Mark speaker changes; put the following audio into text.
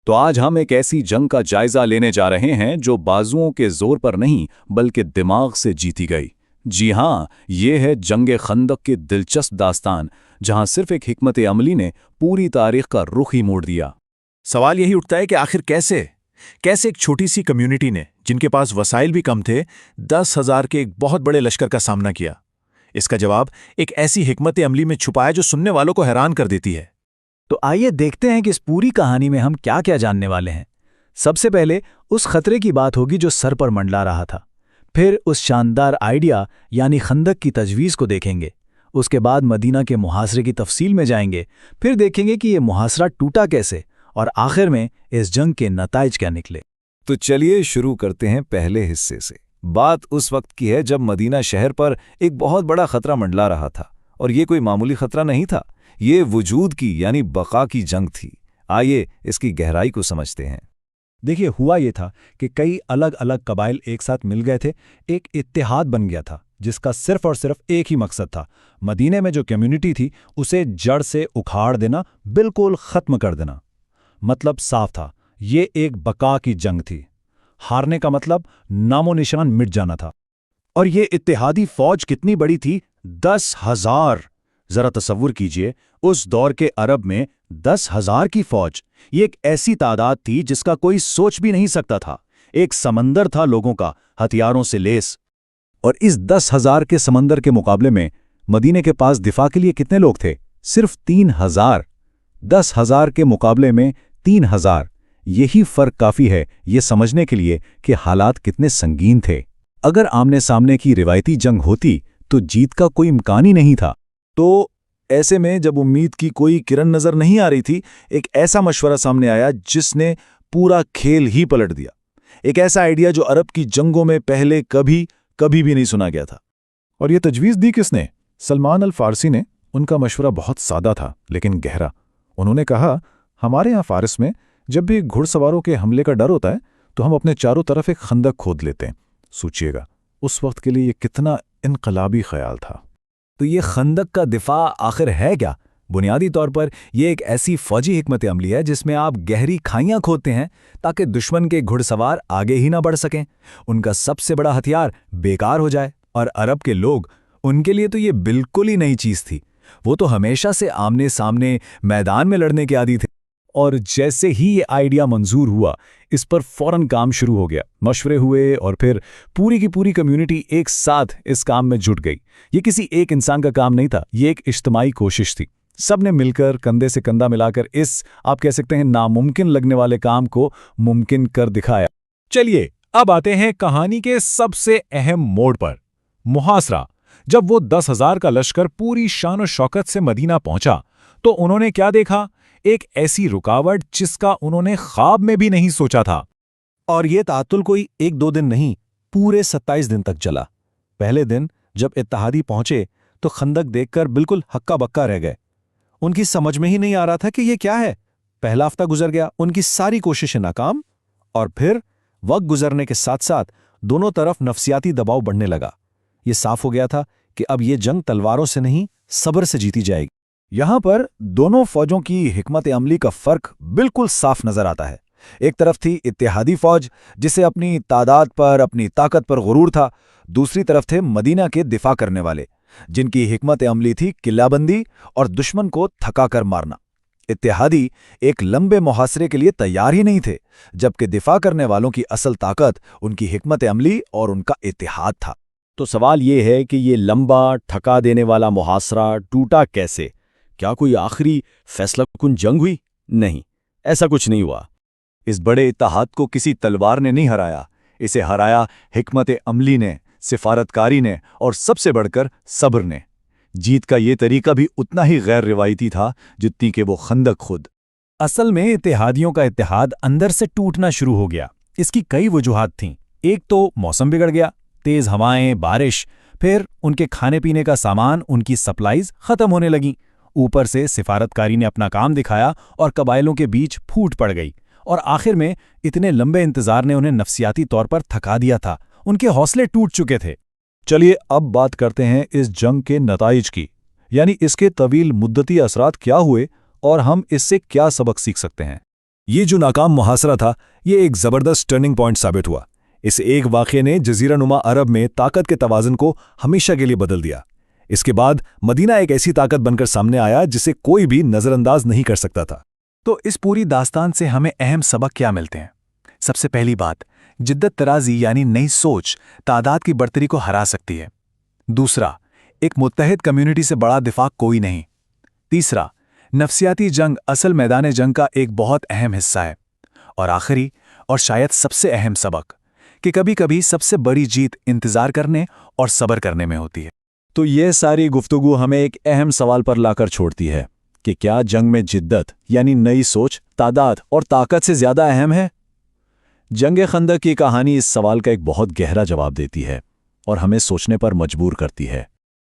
Speaker 1: तो आज हम एक ऐसी जंग का जायजा लेने जा रहे हैं जो बाजुओं के जोर पर नहीं बल्कि दिमाग से जीती गई। जी हाँ, ये है जंग खंदक की दिलचस्प दास्तान, जहां सिर्फ एक हिकमत अमली ने पूरी तारीख का रुख ही मोड़ दिया।
Speaker 2: सवाल यही उठता है कि आखिर कैसे एक छोटी सी कम्युनिटी ने, जिनके पास वसाइल भी कम थे, 10,000 के एक बहुत बड़े लश्कर का सामना किया। इसका जवाब एक ऐसी हिकमत अमली में छुपा है जो सुनने वालों को हैरान कर देती है।
Speaker 3: तो आइए देखते हैं कि इस पूरी कहानी में हम क्या क्या जानने वाले हैं। सबसे पहले उस खतरे की बात होगी जो सर पर मंडला रहा था। फिर उस शानदार आइडिया यानी खंदक की तजवीज़ को देखेंगे। उसके बाद मदीना के मुहासरे की तफसील में जाएंगे। फिर देखेंगे कि ये मुहासरा टूटा कैसे, और आखिर में इस जंग के नताइज क्या निकले।
Speaker 1: तो चलिए शुरू करते हैं पहले हिस्से से। बात उस वक्त की है जब मदीना शहर पर एक बहुत बड़ा खतरा मंडला रहा था, और ये कोई मामूली खतरा नहीं था। ये वजूद की यानी बका की जंग थी। आइए इसकी गहराई को समझते हैं।
Speaker 3: देखिए, हुआ ये था कि कई अलग अलग कबाइल एक साथ मिल गए थे। एक इत्तेहाद बन गया था जिसका सिर्फ और सिर्फ एक ही मकसद था, मदीने में जो कम्युनिटी थी उसे जड़ से उखाड़ देना, बिल्कुल ख़त्म कर देना। मतलब साफ था, ये एक बका की जंग थी। हारने का मतलब नामो निशान मिट जाना था। और ये इत्तेहादी फौज कितनी बड़ी थी? 10,000। जरा तसव्वुर कीजिए, उस दौर के अरब में 10,000 की फौज, ये एक ऐसी तादाद थी जिसका कोई सोच भी नहीं सकता था। एक समंदर था लोगों का, हथियारों से लेस। और इस 10,000 के समंदर के मुकाबले में मदीने के पास दिफा के लिए कितने लोग थे? सिर्फ 3,000। 10,000 के मुकाबले में 3,000। यही फर्क काफी है ये समझने के लिए कि हालात कितने संगीन थे। अगर आमने सामने की रिवायती जंग होती तो जीत का कोई इम्कान ही नहीं था। तो ऐसे में जब उम्मीद की कोई किरण नजर नहीं आ रही थी, एक ऐसा मशवरा सामने आया जिसने पूरा खेल ही पलट दिया। एक ऐसा आइडिया जो अरब की जंगों में पहले कभी भी नहीं सुना गया था। और ये तजवीज़ दी किसने? सलमान अल फारसी ने। उनका मशवरा बहुत सादा था लेकिन गहरा। उन्होंने कहा, हमारे यहाँ फारिस में जब भी घुड़सवारों के हमले का डर होता है तो हम अपने चारों तरफ एक खंदक खोद लेते हैं। सोचिएगा, उस वक्त के लिए ये कितना इनकलाबी ख्याल था।
Speaker 1: तो ये खंदक का दिफा आखिर है क्या? बुनियादी तौर पर यह एक ऐसी फौजी हिकमत अमली है जिसमें आप गहरी खाइयां खोदते हैं ताकि दुश्मन के घुड़सवार आगे ही ना बढ़ सकें, उनका सबसे बड़ा हथियार बेकार हो जाए। और अरब के लोग, उनके लिए तो ये बिल्कुल ही नई चीज़ थी। वो तो हमेशा से आमने सामने मैदान में लड़ने के आदी थे। और जैसे ही ये आइडिया मंजूर हुआ, इस पर फौरन काम शुरू हो गया। मशवरे हुए और फिर पूरी की पूरी कम्युनिटी एक साथ इस काम में जुट गई। ये किसी एक इंसान का काम नहीं था, ये एक इज्तिमाई कोशिश थी। सब ने मिलकर कंधे से कंधा मिलाकर इस, आप कह सकते हैं, नामुमकिन लगने वाले काम को मुमकिन कर दिखाया।
Speaker 2: चलिए अब आते हैं कहानी के सबसे अहम मोड़ पर, मुहासरा। जब वो 10,000 का लश्कर पूरी शान और शौकत से मदीना पहुंचा तो उन्होंने क्या देखा? एक ऐसी रुकावट जिसका उन्होंने ख्वाब में भी नहीं सोचा था।
Speaker 3: और ये तातुल कोई 1-2 दिन नहीं, पूरे 27 दिन तक चला। पहले दिन जब इत्तेहादी पहुंचे तो खंदक देखकर बिल्कुल हक्का बक्का रह गए। उनकी समझ में ही नहीं आ रहा था कि ये क्या है। पहला हफ्ता गुजर गया, उनकी सारी कोशिशें नाकाम। और फिर वक्त गुजरने के साथ साथ दोनों तरफ नफसियाती दबाव बढ़ने लगा। ये साफ हो गया था कि अब ये जंग तलवारों से नहीं, सब्र से जीती जाएगी। यहां पर दोनों फौजों की हिकमत अमली का फर्क बिल्कुल साफ नजर आता है। एक तरफ थी इत्तेहादी फौज जिसे अपनी तादाद पर, अपनी ताकत पर गुरूर था। दूसरी तरफ थे मदीना के दिफा करने वाले, जिनकी हिकमत अमली थी किलाबंदी और दुश्मन को थका कर मारना। इत्तेहादी एक लंबे मुहासरे के लिए तैयार ही नहीं थे, जबकि दिफा करने वालों की असल ताकत उनकी हिकमत अमली और उनका इत्तेहाद था।
Speaker 4: तो सवाल ये है कि ये लंबा, थका देने वाला मुहासरा टूटा कैसे? क्या कोई आखिरी फैसलाकुन जंग हुई? नहीं, ऐसा कुछ नहीं हुआ।
Speaker 1: इस बड़े इत्तेहाद को किसी तलवार ने नहीं हराया, इसे हराया हिकमत अमली ने, सिफारतकारी ने और सबसे बढ़कर सब्र ने। जीत का ये तरीका भी उतना ही गैर रिवायती था जितनी कि वो खंदक खुद।
Speaker 3: असल में इत्तेहादियों का इत्तेहाद अंदर से टूटना शुरू हो गया। इसकी कई वजूहात थीं। एक तो मौसम बिगड़ गया, तेज हवाएं, बारिश। फिर उनके खाने पीने का सामान, उनकी सप्लाईज खत्म होने लगीं। ऊपर से सिफारतकारी ने अपना काम दिखाया और कबाइलों के बीच फूट पड़ गई। और आखिर में इतने लंबे इंतजार ने उन्हें नफसियाती तौर पर थका दिया था। उनके हौसले टूट चुके थे।
Speaker 1: चलिए अब बात करते हैं इस जंग के नताइज की, यानी इसके तवील मुद्दती असरात क्या हुए और हम इससे क्या सबक सीख सकते हैं। ये जो नाकाम मुहासरा था, ये एक ज़बरदस्त टर्निंग पॉइंट साबित हुआ। इस एक वाक़ये ने जज़ीरा नुमा अरब में ताकत के तवाज़ुन को हमेशा के लिए बदल दिया। इसके बाद मदीना एक ऐसी ताकत बनकर सामने आया जिसे कोई भी नज़रअंदाज नहीं कर सकता था।
Speaker 2: तो इस पूरी दास्तान से हमें अहम सबक क्या मिलते हैं? सबसे पहली बात, जिद्दत तराजी यानी नई सोच तादाद की बढ़तरी को हरा सकती है। दूसरा, एक मुत्तहिद कम्युनिटी से बड़ा दिफा कोई नहीं। तीसरा, नफसियाती जंग असल मैदान जंग का एक बहुत अहम हिस्सा है। और आखिरी और शायद सबसे अहम सबक कि कभी-कभी सबसे बड़ी जीत इंतजार करने और सब्र करने में होती है।
Speaker 3: तो ये सारी गुफ्तगू हमें एक अहम सवाल पर लाकर छोड़ती है कि क्या जंग में जिद्दत यानी नई सोच तादाद और ताकत से ज़्यादा अहम है? जंग खंदक की कहानी इस सवाल का एक बहुत गहरा जवाब देती है और हमें सोचने पर मजबूर करती है।